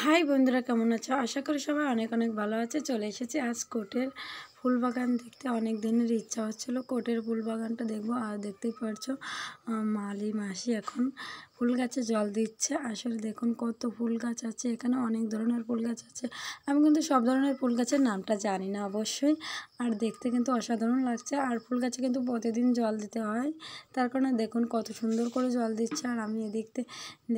High বন্ধুরা, কেমন আছো? আশা করি সবাই অনেক অনেক ভালো আছে। চলে এসেছি আজ কোটের ফুল বাগান দেখতে। অনেক দিনের ইচ্ছা হচ্ছিল কোটের ফুল বাগানটা দেখবো। আর দেখতেই পারছো মাসি এখন ফুল গাছে জল দিচ্ছে। আসলে দেখুন কত ফুল গাছ আছে এখানে, অনেক ধরনের ফুল গাছ আছে। আমি কিন্তু সব ধরনের ফুল গাছের নামটা জানি না অবশ্যই। আর দেখতে কিন্তু অসাধারণ লাগছে। আর ফুল গাছে কিন্তু প্রতিদিন জল দিতে হয়, তার কারণে দেখুন কত সুন্দর করে জল দিচ্ছে। আর আমি এদিকতে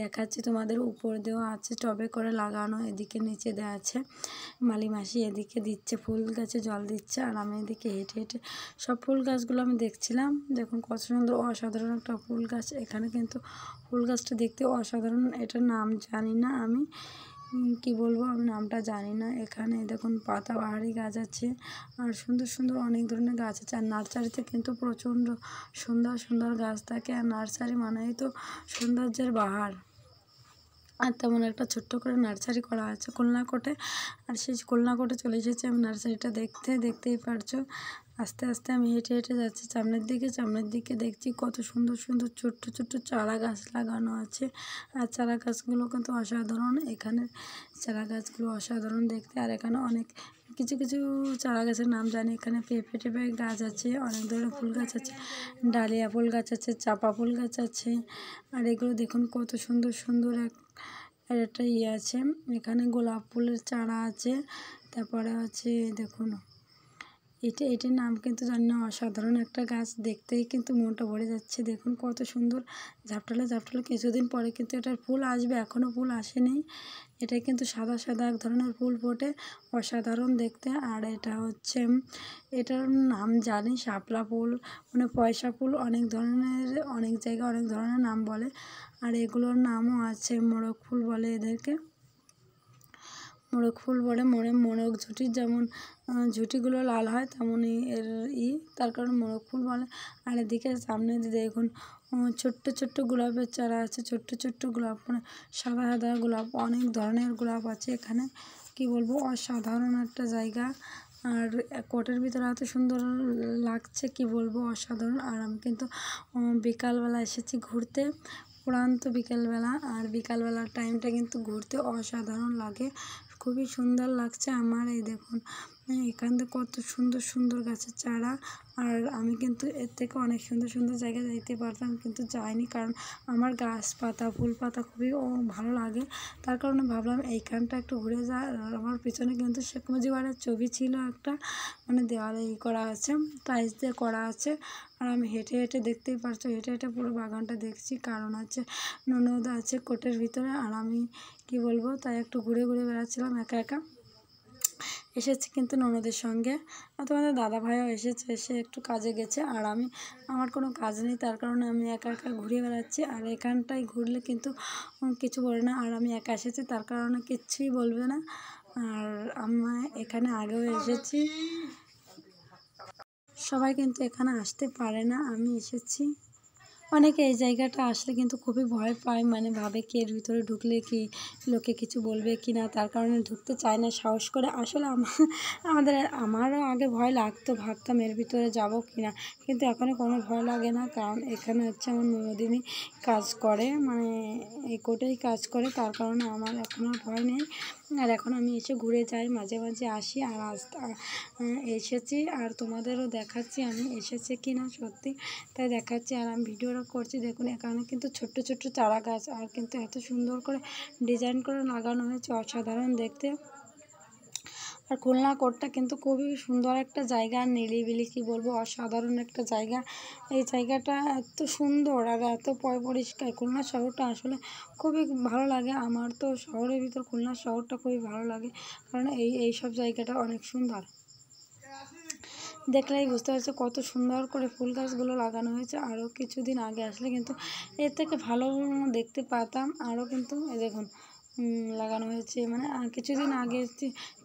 দেখাচ্ছি তোমাদের, উপর দেওয়া আছে টবে করে লাগানো, এদিকে নিচে দেওয়া আছে। মাসি এদিকে দিচ্ছে, ফুল গাছে জল দিচ্ছে। আর আমি এদিকে হেঁটে হেঁটে সব ফুল গাছগুলো আমি দেখছিলাম। দেখুন কত সুন্দর, অসাধারণ একটা ফুল গাছ। এখানে কিন্তু ফুল গাছটা দেখতে অসাধারণ। এটার নাম জানি না আমি, কি বলবো, আমি নামটা জানি না। এখানে দেখুন পাতাবাহারি গাছ আছে আর সুন্দর সুন্দর অনেক ধরনের গাছ আছে। আর নার্সারিতে কিন্তু প্রচণ্ড সুন্দর সুন্দর গাছ থাকে। আর নার্সারি মানেই তো সৌন্দর্যের বাহার। আর তেমন একটা ছোট্ট করে নার্সারি করা আছে খুলনা কোটে। আর সেই খুলনা কোটে চলে এসেছি আমি নার্সারিটা দেখতেই পারছো। আস্তে আস্তে আমি হেঁটে হেঁটে যাচ্ছি সামনের দিকে দেখছি কত সুন্দর সুন্দর ছোট্ট ছোট্ট চারা গাছ লাগানো আছে। আর চারা গাছগুলো কিন্তু অসাধারণ, এখানে চারা গাছগুলো অসাধারণ দেখতে। আর এখানে অনেক কিছু কিছু চারা গাছের নাম জানি। এখানে পেঁপে টেপে গাছ আছে, অনেক ধরনের ফুল গাছ আছে, ডালিয়া ফুল গাছ আছে, চাপা ফুল গাছ আছে। আর এগুলো দেখুন কত সুন্দর সুন্দর একটা আছে। এখানে গোলাপ ফুলের চারা আছে। তারপরে আছে দেখুন এটার নাম কিন্তু জানি না। অসাধারণ একটা গাছ, দেখতেই কিন্তু মনটা ভরে যাচ্ছে। দেখুন কত সুন্দর ঝাপটালে ঝাপটালে। কিছুদিন পরে কিন্তু এটার ফুল আসবে, এখনও ফুল আসেনি। এটা কিন্তু সাদা সাদা এক ধরনের ফুল ফোটে, অসাধারণ দেখতে। আর এটা হচ্ছে, এটার নাম জানি শাপলা ফুল, মানে পয়সা ফুল, অনেক ধরনের, অনেক জায়গায় অনেক ধরনের নাম বলে। আর এগুলোর নামও আছে, মোরগ ফুল বলে এদেরকে। মোরগ ফুল বলে, মোরগ ঝুঁটির যেমন ঝুঁটিগুলো লাল হয় তেমনই এর তার কারণে মোরগ ফুল বলে। আর এদিকে সামনে দেখুন ছোট্ট ছোট্ট গোলাপের চারা আছে, ছোট্ট ছোট্ট গোলাপ, মানে সাদা সাদা গোলাপ, অনেক ধরনের গোলাপ আছে এখানে। কি বলবো, অসাধারণ একটা জায়গা। আর কোটের ভিতরে এত সুন্দর লাগছে, কি বলবো, অসাধারণ। আর আমি কিন্তু বিকালবেলা এসেছি ঘুরতে, পুরান্ত বিকেলবেলা। আর বিকালবেলার টাইমটা কিন্তু ঘুরতে অসাধারণ লাগে, খুবই সুন্দর লাগছে আমার। এই দেখুন এখান থেকে কত সুন্দর সুন্দর গাছের চারা। আর আমি কিন্তু এর থেকে অনেক সুন্দর সুন্দর জায়গায় যাইতে পারতাম, কিন্তু যাইনি, কারণ আমার গাছপাতা ফুল পাতা খুবই ভালো লাগে। তার কারণে ভাবলাম এইখানটা একটু ঘুরে যায়। আর আমার পিছনে কিন্তু শেখ মুজিবের ছবি ছিল একটা, মানে দেওয়ালে করা আছে, টাইলস দিয়ে করা আছে। আর আমি হেঁটে হেঁটে, দেখতেই পারছো, হেঁটে হেঁটে পুরো বাগানটা দেখছি। কারণ আছে ননদ আছে কোটের ভিতরে, আর আমি কি বলবো, তাই একটু ঘুরে ঘুরে বেড়াচ্ছিলাম একা একা। এসেছি কিন্তু ননদের সঙ্গে, আর তোমাদের দাদা ভাইও এসেছে, এসে একটু কাজে গেছে। আর আমার কোনো কাজ নেই, তার কারণে আমি একা একা ঘুরে বেড়াচ্ছি। আর এখানটায় ঘুরলে কিন্তু কিছু বলে না। আর আমি একা এসেছি তার কারণে কিচ্ছুই বলবে না। আর আমি এখানে আগেও এসেছি, সবাই কিন্তু এখানে আসতে পারে না, আমি এসেছি। অনেকে এই জায়গাটা আসলে কিন্তু খুবই ভয় পায়, মানে ভাবে কি এর ভিতরে ঢুকলে কি লোকে কিছু বলবে কি না, তার কারণে ঢুকতে চায় না সাহস করে। আসলে আমারও আগে ভয় লাগতো, ভাবতাম এর ভিতরে যাব কি না, কিন্তু এখনও কোনো ভয় লাগে না। কারণ এখানে হচ্ছে আমার ননদিনী কাজ করে, মানে এই কোর্টেই কাজ করে, তার কারণে আমার এখন আর ভয় নেই। আর এখন আমি এসে ঘুরে যাই, মাঝে মাঝে আসি। আর এসেছি, আর তোমাদেরও দেখাচ্ছি আমি এসেছি কি না, সত্যি তাই দেখাচ্ছি। আর আমি ভিডিওটা করছি, দেখুন এখানে কিন্তু ছোট্ট ছোট্ট চারা গাছ, আর কিন্তু এত সুন্দর করে ডিজাইন করে লাগানো হয়েছে, অসাধারণ দেখতে। আর খুলনা কোটটা কিন্তু খুবই সুন্দর একটা জায়গা, নিরিবিলি, কি বলবো, অসাধারণ একটা জায়গা। এই জায়গাটা এত সুন্দর আর এত পরিষ্কার। খুলনা শহরটা আসলে খুবই ভালো লাগে আমার, তো শহরের ভিতর খুলনা শহরটা খুবই ভালো লাগে, কারণ এই সব জায়গাটা অনেক সুন্দর। দেখলেই বুঝতে পারছো কত সুন্দর করে ফুল গাছগুলো লাগানো হয়েছে। আরও কিছুদিন আগে আসলে কিন্তু এর থেকে ভালো দেখতে পেতাম। আরও কিন্তু দেখুন লাগানো হয়েছে, মানে কিছুদিন আগে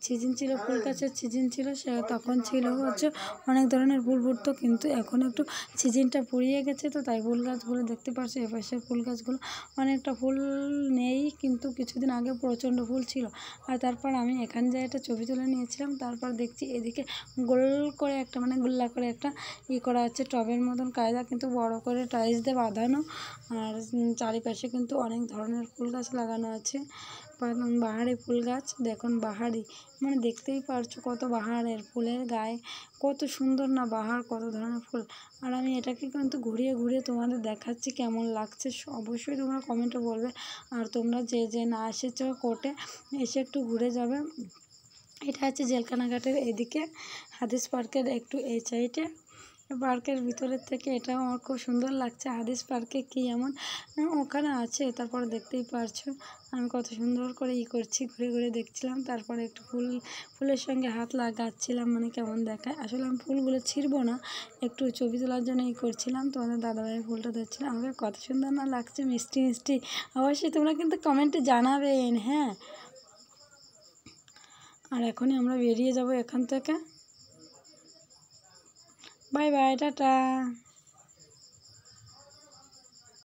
সিজন ছিল, ফুল গাছের সিজন ছিল, সে তখন ছিল হচ্ছে অনেক ধরনের ফুল ফুটতো। কিন্তু এখন একটু সিজনটা ফুরিয়ে গেছে, তো তাই ফুল গাছগুলো দেখতে পাচ্ছি, এপাশের ফুল গাছগুলো অনেকটা ফুল নেই, কিন্তু কিছুদিন আগে প্রচণ্ড ফুল ছিল। আর তারপর আমি এখানে যাই একটা ছবি তুলে নিয়েছিলাম। তারপর দেখছি এদিকে গোল করে একটা, মানে গোল্লা করে একটা করা আছে, টবের মতন কায়দা, কিন্তু বড় করে টাইলস দিয়ে বাঁধানো। আর চারিপাশে কিন্তু অনেক ধরনের ফুল গাছ লাগানো আছে। বাহারি ফুল গাছ। দেখুন বাহারি মানে দেখতেই পারছো কত বাহারের ফুলের গায়ে কত সুন্দর না বাহার, কত ধরনের ফুল। আর আমি এটাকে কিন্তু ঘুরিয়ে ঘুরিয়ে তোমাদের দেখাচ্ছি কেমন লাগছে, অবশ্যই তোমরা কমেন্টে বলবে। আর তোমরা যে যে না এসেছো কোর্টে, এসে একটু ঘুরে যাবে। এটা হচ্ছে জেলখানা ঘাটের এদিকে, হাদিস পার্কের একটু এই সাইডে। পার্কের ভিতরের থেকে এটাও আমার খুব সুন্দর লাগছে। হাদিস পার্কে কি এমন ওখানে আছে, তারপরে দেখতেই পারছো আমি কত সুন্দর করে করছি, ঘুরে ঘুরে দেখছিলাম। তারপরে একটু ফুলের সঙ্গে হাত লাগাচ্ছিলাম, মানে কেমন দেখায়। আসলে আমি ফুলগুলো ছিঁড়বো না, একটু ছবি তোলার জন্য করছিলাম। তোমাদের দাদাভাই ফুলটা ধরছিলাম, আমাকে কত সুন্দর না লাগছে, মিষ্টি মিষ্টি। অবশ্যই তোমরা কিন্তু কমেন্টে জানাবেন, হ্যাঁ। আর এখনই আমরা বেরিয়ে যাব এখান থেকে। Bye bye, tata.